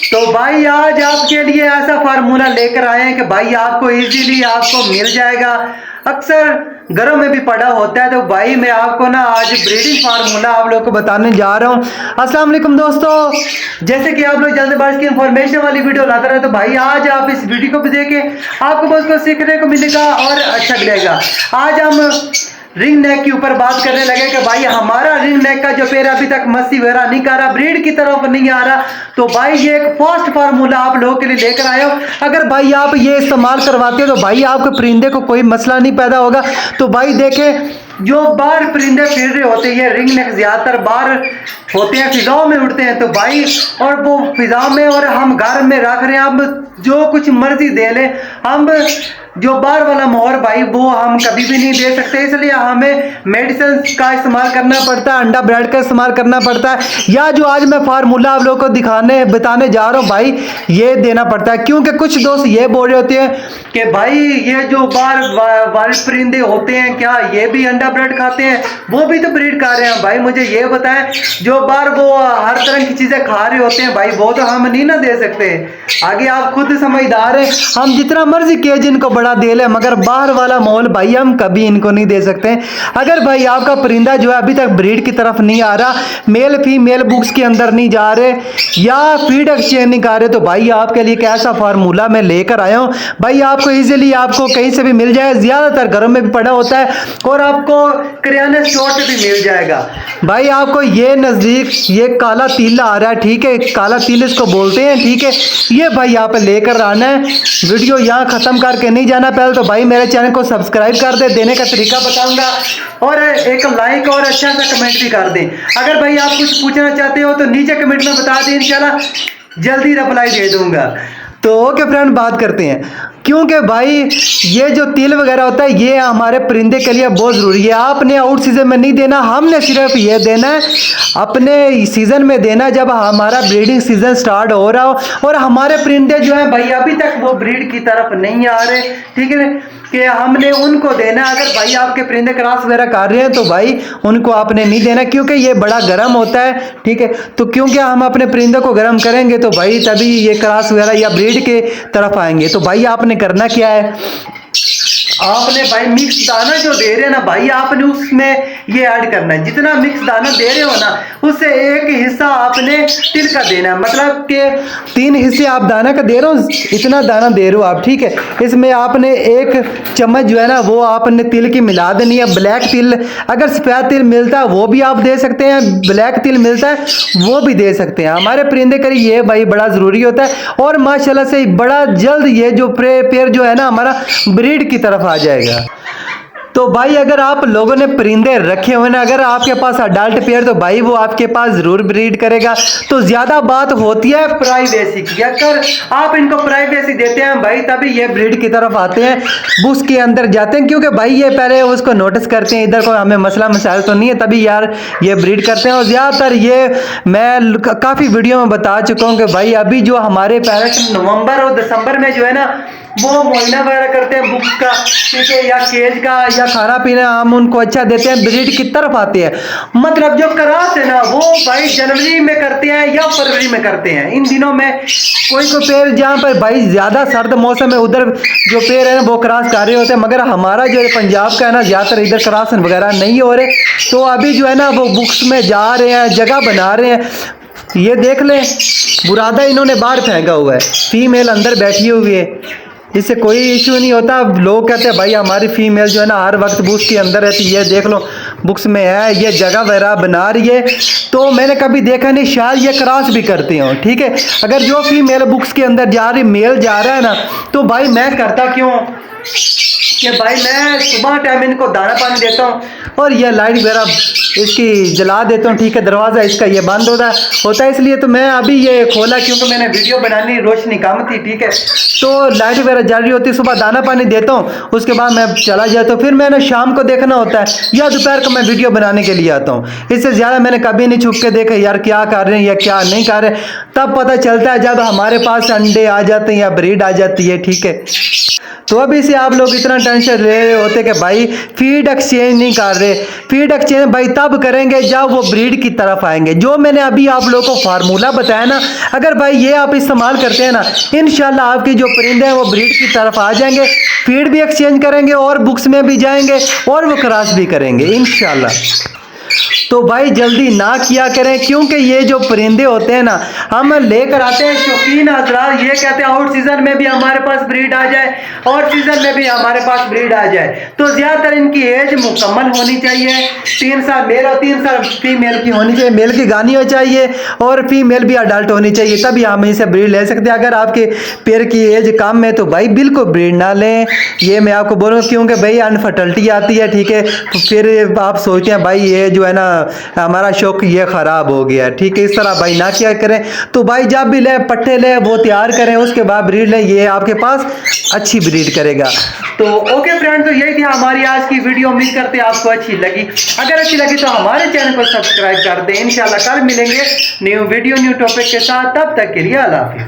तो भाई आज आपके लिए ऐसा फार्मूला लेकर आए हैं कि भाई आपको इजीली आपको मिल जाएगा। अक्सर घरों में भी पड़ा होता है। तो भाई मैं आपको ना आज ब्रीडिंग फार्मूला आप लोग को बताने जा रहा हूँ। अस्सलाम वालेकुम दोस्तों, जैसे कि आप लोग जल्दबाजी की इंफॉर्मेशन वाली वीडियो लाते रहे, तो भाई आज आप इस वीडियो को भी देखें, आपको बहुत कुछ सीखने को मिलेगा और अच्छा भी लगेगा। आज हम रिंग नेक के ऊपर बात करने लगे कि भाई हमारा रिंग नेक का जो पेड़ अभी तक मस्ती वगैरह नहीं कर रहा, ब्रीड की तरफ नहीं आ रहा, तो भाई ये एक फास्ट फार्मूला आप लोगों के लिए लेकर आए हो। अगर भाई आप ये इस्तेमाल करवाते हो तो भाई आपके परिंदे को कोई मसला नहीं पैदा होगा। तो भाई देखें, जो बाहर परिंदे फिर रहे होते हैं, रिंग नेक ज्यादातर बाहर होते हैं, फिजाओं में उड़ते हैं, तो भाई और वो फिजाओं में और हम घर में रख रहे हैं, हम जो कुछ मर्जी दे लें, हम जो बाहर वाला मोहर भाई वो हम कभी भी नहीं दे सकते। इसलिए हमें मेडिसिन का इस्तेमाल करना पड़ता है, अंडा ब्रेड का इस्तेमाल करना पड़ता है, या जो आज मैं फार्मूला आप लोगों को बताने जा रहा हूँ भाई ये देना पड़ता है। क्योंकि कुछ दोस्त ये बोल रहे होते हैं कि भाई ये जो बाहर वाले परिंदे होते हैं क्या ये भी अंडा ब्रेड खाते हैं, वो भी तो ब्रीड खा रहे हैं। भाई मुझे ये बताएं, जो बाहर वो हर तरह की चीजें खा रहे होते हैं भाई वो तो हम नहीं ना दे सकते। आगे आप खुद समझदार हैं, हम जितना मर्जी केज इनको बड़ा दे ले, मगर बाहर वाला माहौल भाई हम कभी इनको नहीं दे सकते। अगर भाई आपका परिंदा जो है अभी तक ब्रीड की तरफ नहीं आ रहा, मेल फीमेल बुक्स के अंदर नहीं जा रहे, या फीड एक्सचेंज नहीं कर रहे, तो भाई आपके लिए एक ऐसा फार्मूला मैं लेकर आया हूं। भाई आपको इजीली आपको कहीं से भी मिल जाए, ज्यादातर घरों में भी पड़ा होता है और आपको किराना स्टोर से भी मिल जाएगा। भाई आपको ये नजदीक ये काला तिल आ रहा है, ठीक है, काला तिल इसको बोलते हैं, ठीक है, ये भाई आप लेकर आना है। वीडियो यहाँ खत्म करके नहीं जाना, पहले तो भाई मेरे चैनल को सब्सक्राइब कर दे, देने का तरीका बताऊंगा, और एक लाइक और अच्छा सा कमेंट भी कर दें। अगर भाई आप कुछ पूछना चाहते हो तो नीचे कमेंट में बता दें, इंशाल्लाह जल्दी रिप्लाई दे दूंगा। तो ओके फ्रेंड, बात करते हैं। क्योंकि भाई ये जो तिल वगैरह होता है ये हमारे परिंदे के लिए बहुत ज़रूरी है। आपने आउट सीजन में नहीं देना, हमने सिर्फ ये देना है अपने सीज़न में देना, जब हमारा ब्रीडिंग सीजन स्टार्ट हो रहा हो और हमारे परिंदे जो है भाई अभी तक वो ब्रीड की तरफ नहीं आ रहे, ठीक है, कि हमने उनको देना। अगर भाई आपके परिंदे क्रॉस वगैरह कर रहे हैं तो भाई उनको आपने नहीं देना, क्योंकि ये बड़ा गर्म होता है, ठीक है। तो क्योंकि हम अपने परिंदे को गर्म करेंगे तो भाई तभी ये क्रॉस वगैरह या ब्रीड के तरफ आएंगे। तो भाई आपने करना क्या है, आपने भाई मिक्स दाना जो दे रहे हैं ना भाई, आपने उसमें ये ऐड करना है। जितना मिक्स दाना दे रहे हो ना उससे एक हिस्सा आपने तिल का देना है, मतलब कि 3 हिस्से आप दाना का दे रहे हो, इतना दाना दे रहे हो आप, ठीक है। इसमें आपने 1 चम्मच जो है ना वो आपने तिल की मिला देनी है। ब्लैक तिल, अगर सफ़ेद तिल मिलता है वो भी आप दे सकते हैं, ब्लैक तिल मिलता है वो भी दे सकते हैं। हमारे परिंदे के लिए ये भाई बड़ा ज़रूरी होता है और माशाल्लाह से बड़ा जल्द ये जो पेड़ जो है ना हमारा ब्रीड की तरफ आ जाएगा। तो भाई अगर आप लोगों ने परिंदे रखे हुए ना, अगर आपके पास अडल्ट पेयर, तो भाई वो आपके पास जरूर ब्रीड करेगा। तो ज्यादा बात होती है प्राइवेसी की, अगर आप इनको प्राइवेसी देते हैं भाई तभी ये ब्रीड की तरफ आते हैं, बुश के अंदर जाते हैं, क्योंकि भाई ये पहले उसको नोटिस करते हैं इधर को हमें मसला मसाइल तो नहीं है, तभी यार ये ब्रीड करते हैं। और ज्यादातर ये मैं काफी वीडियो में बता चुका हूँ कि भाई अभी जो हमारे पेरेंट्स नवंबर और दिसंबर में जो है ना वो महीना वगैरह करते हैं बुक्स का, ठीक है, या केज का, या खाना पीना हम उनको अच्छा देते हैं, ब्रीड की तरफ आते हैं। मतलब जो क्रॉस है ना वो भाई जनवरी में करते हैं या फरवरी में करते हैं। इन दिनों में कोई पेड़ जहाँ पर भाई ज्यादा सर्द मौसम है उधर जो पेड़ है ना वो क्रॉस कर रहे होते हैं, मगर हमारा जो पंजाब का है ना ज्यादातर इधर क्रॉस वगैरह नहीं हो रहे। तो अभी जो है ना वो बुक्स में जा रहे हैं, जगह बना रहे हैं। ये देख लें, बुरादा इन्होंने बाहर फेंका हुआ है, फीमेल अंदर बैठी हुई है, इससे कोई इशू नहीं होता। लोग कहते हैं भाई हमारी फीमेल जो है ना हर वक्त बुक्स के अंदर रहती है, ये देख लो बुक्स में है, ये जगह वगैरह बना रही है। तो मैंने कभी देखा नहीं, शायद ये क्रॉस भी करते हो, ठीक है। अगर जो फीमेल बुक्स के अंदर जा रही, मेल जा रहा है ना, तो भाई मैं करता क्यों कि भाई मैं सुबह टाइम इनको दाना पानी देता हूँ और ये लाइट वगैरह इसकी जला देता हूँ, ठीक है, दरवाज़ा इसका ये बंद होता है इसलिए। तो मैं अभी ये खोला क्योंकि मैंने वीडियो बनानी, रोशनी कम थी, ठीक है, तो लाइट वगैरह जल रही होती है। सुबह दाना पानी देता हूँ, उसके बाद मैं चला जाता हूँ, फिर मैंने शाम को देखना होता है या दोपहर को मैं वीडियो बनाने के लिए आता हूँ। इससे ज़्यादा मैंने कभी नहीं छुप के देखा यार क्या कर रहे हैं या क्या नहीं कर रहे। तब पता चलता है जब हमारे पास अंडे आ जाते हैं या ब्रीड आ जाती है, ठीक है। तो अभी से आप लोग इतना टेंशन ले रहे होते कि भाई फीड एक्सचेंज नहीं कर रहे। फीड एक्सचेंज भाई तब करेंगे जब वो ब्रीड की तरफ आएंगे। जो मैंने अभी आप लोगों को फार्मूला बताया ना, अगर भाई ये आप इस्तेमाल करते हैं ना, इंशाल्लाह आपकी जो परिंदे हैं वो ब्रीड की तरफ आ जाएंगे, फीड भी एक्सचेंज करेंगे और बुक्स में भी जाएंगे और वो क्रॉस भी करेंगे इंशाल्लाह। तो भाई जल्दी ना किया करें, क्योंकि ये जो परिंदे होते हैं ना, हम लेकर आते हैं शौकीन हजरात, ये कहते हैं आउट सीजन में भी हमारे पास ब्रीड आ जाए और सीजन में भी हमारे पास ब्रीड आ जाए। तो ज्यादातर इनकी एज मुकम्मल होनी चाहिए, 3 साल मेल और 3 साल फीमेल की होनी चाहिए। मेल की गानी हो चाहिए और फीमेल भी अडल्ट होनी चाहिए, तभी हम इसे ब्रीड ले सकते हैं। अगर आपके पेड़ की एज कम है तो भाई बिल्कुल ब्रीड ना लें, ये मैं आपको बोलूँ, क्योंकि भाई अनफर्टिलिटी आती है, ठीक है। तो फिर आप सोचते हैं भाई ये जो है ना हमारा शौक ये खराब हो गया, ठीक है। इस तरह भाई ना क्या करें। तो भाई जब भी ले पट्टे ले वो तैयार करें, उसके बाद ब्रीड लें, ये आपके पास अच्छी ब्रीड करेगा। तो ओके फ्रेंड, तो यही थी हमारी आज की वीडियो। उम्मीद करते हैं आपको अच्छी लगी। अगर अच्छी लगी तो हमारे चैनल को सब्सक्राइब कर दें। इंशाल्लाह कल मिलेंगे न्यू वीडियो न्यू टॉपिक के साथ, तब तक के लिए अल्लाह हाफिज़।